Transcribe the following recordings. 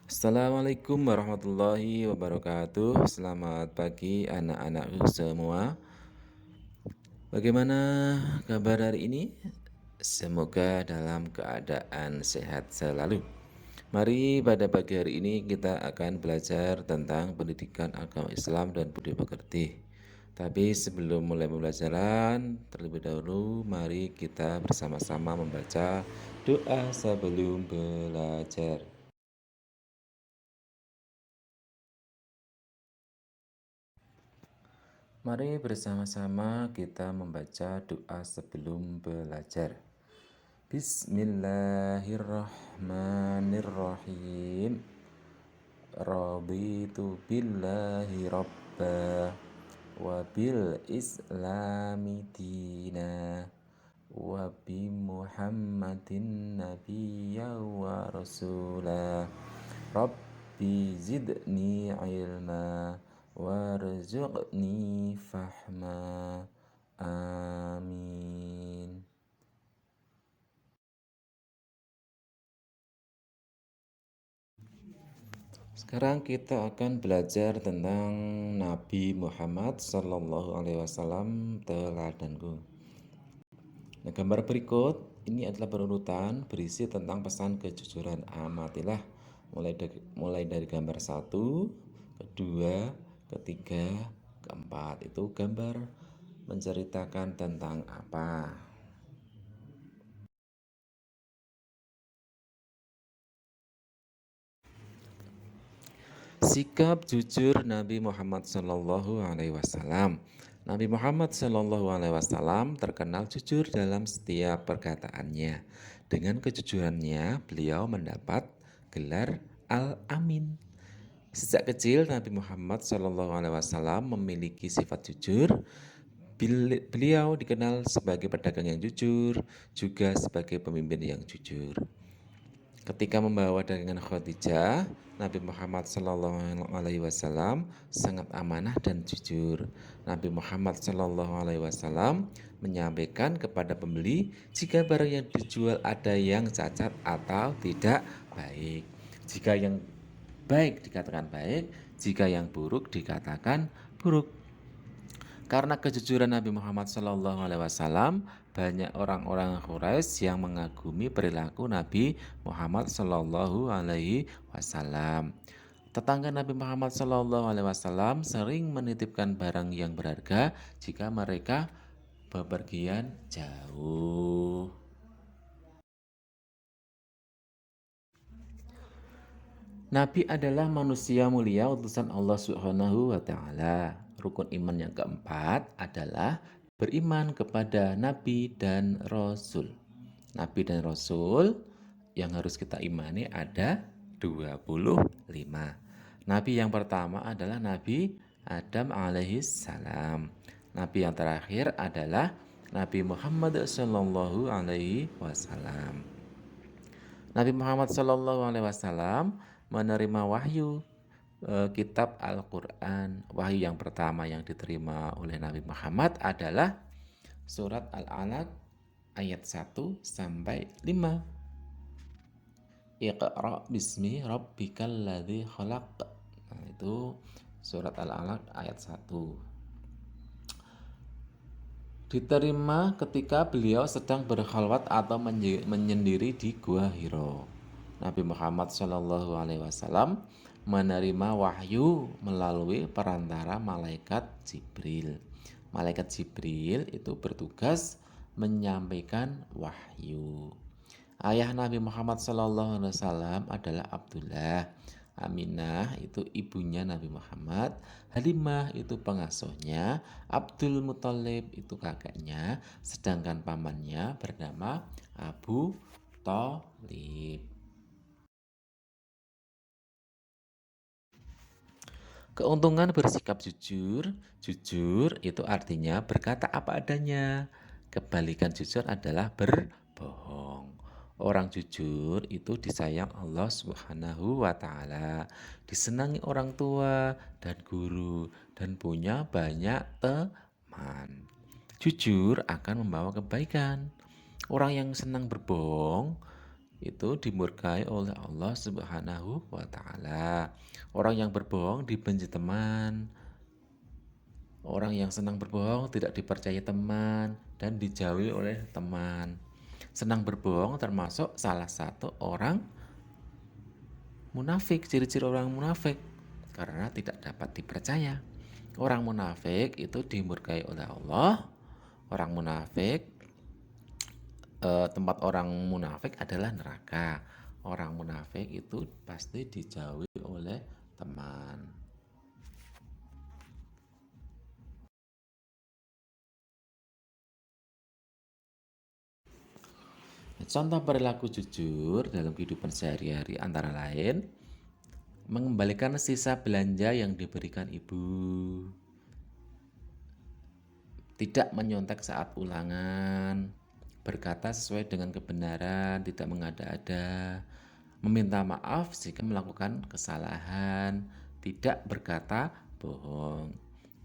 Assalamualaikum warahmatullahi wabarakatuh. Selamat pagi anak-anakku semua. Bagaimana kabar hari ini? Semoga dalam keadaan sehat selalu. Mari pada pagi hari ini kita akan belajar tentang pendidikan agama Islam dan budi pekerti. Tapi sebelum mulai pembelajaran, terlebih dahulu mari kita bersama-sama membaca doa sebelum belajar. Mari bersama-sama kita membaca doa sebelum belajar. Bismillahirrahmanirrahim. Raditu billahi rabba wa bil islami dina wa bi muhammadin nabiyya wa rasula. Rabbi zidni ilma warzuqni fahma. Amin. Sekarang kita akan belajar tentang Nabi Muhammad Sallallahu Alaihi Wasallam teladanku. Nah, gambar berikut ini adalah berurutan berisi tentang pesan kejujuran. Amatilah mulai dari gambar 1, kedua, ketiga, keempat. Itu gambar menceritakan tentang apa? Sikap jujur Nabi Muhammad Sallallahu Alaihi Wasallam. Nabi Muhammad Sallallahu Alaihi Wasallam terkenal jujur dalam setiap perkataannya. Dengan kejujurannya, beliau mendapat gelar Al-Amin. Sejak kecil, Nabi Muhammad Sallallahu Alaihi Wasallam memiliki sifat jujur. Beliau dikenal sebagai pedagang yang jujur, juga sebagai pemimpin yang jujur. Ketika membawa dagangan Khadijah, Nabi Muhammad Sallallahu Alaihi Wasallam sangat amanah dan jujur. Nabi Muhammad Sallallahu Alaihi Wasallam menyampaikan kepada pembeli jika barang yang dijual ada yang cacat atau tidak baik. Jika yang baik dikatakan baik, jika yang buruk dikatakan buruk. Karena kejujuran Nabi Muhammad SAW, banyak orang-orang Quraisy yang mengagumi perilaku Nabi Muhammad SAW. Tetangga Nabi Muhammad SAW sering menitipkan barang yang berharga jika mereka bepergian jauh. Nabi adalah manusia mulia utusan Allah Subhanahu wa taala. Rukun iman yang keempat adalah beriman kepada nabi dan rasul. Nabi dan rasul yang harus kita imani ada 25. Nabi yang pertama adalah Nabi Adam alaihi salam. Nabi yang terakhir adalah Nabi Muhammad sallallahu alaihi wasallam. Nabi Muhammad SAW menerima wahyu kitab Al-Quran. Wahyu yang pertama yang diterima oleh Nabi Muhammad adalah surat Al-Alaq ayat 1 sampai 5. Iqra bismi rabbikal ladzi khalaq. Nah, itu surat Al-Alaq ayat 1. Diterima ketika beliau sedang berkhalwat atau menyendiri di Gua Hiro. Nabi Muhammad SAW menerima wahyu melalui perantara malaikat Jibril. Malaikat Jibril itu bertugas menyampaikan wahyu. Ayah Nabi Muhammad SAW adalah Abdullah. Aminah itu ibunya Nabi Muhammad, Halimah itu pengasuhnya, Abdul Muthalib itu kakeknya, sedangkan pamannya bernama Abu Thalib. Keuntungan bersikap jujur, jujur itu artinya berkata apa adanya. Kebalikan jujur adalah berbohong. Orang jujur itu disayang Allah Subhanahu wa taala, disenangi orang tua dan guru dan punya banyak teman. Jujur akan membawa kebaikan. Orang yang senang berbohong itu dimurkai oleh Allah Subhanahu wa taala. Orang yang berbohong dibenci teman, orang yang senang berbohong tidak dipercaya teman dan dijauhi oleh teman. Senang berbohong termasuk salah satu orang munafik, ciri-ciri orang munafik karena tidak dapat dipercaya. Orang munafik itu dimurkai oleh Allah. Orang munafik, tempat orang munafik adalah neraka. Orang munafik itu pasti dijauhi oleh teman. Contoh perilaku jujur dalam kehidupan sehari-hari antara lain mengembalikan sisa belanja yang diberikan ibu, tidak menyontek saat ulangan, berkata sesuai dengan kebenaran, tidak mengada-ada, meminta maaf jika melakukan kesalahan, tidak berkata bohong.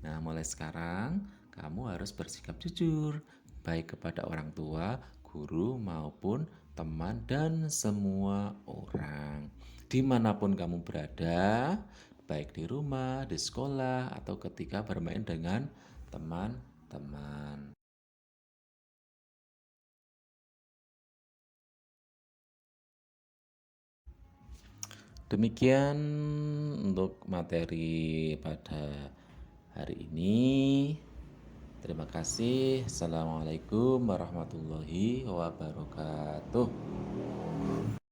Nah, mulai sekarang kamu harus bersikap jujur, baik kepada orang tua, guru, maupun teman, dan semua orang. Dimanapun kamu berada, baik di rumah, di sekolah, atau ketika bermain dengan teman-teman. Demikian untuk materi pada hari ini. Terima kasih. Assalamualaikum warahmatullahi wabarakatuh.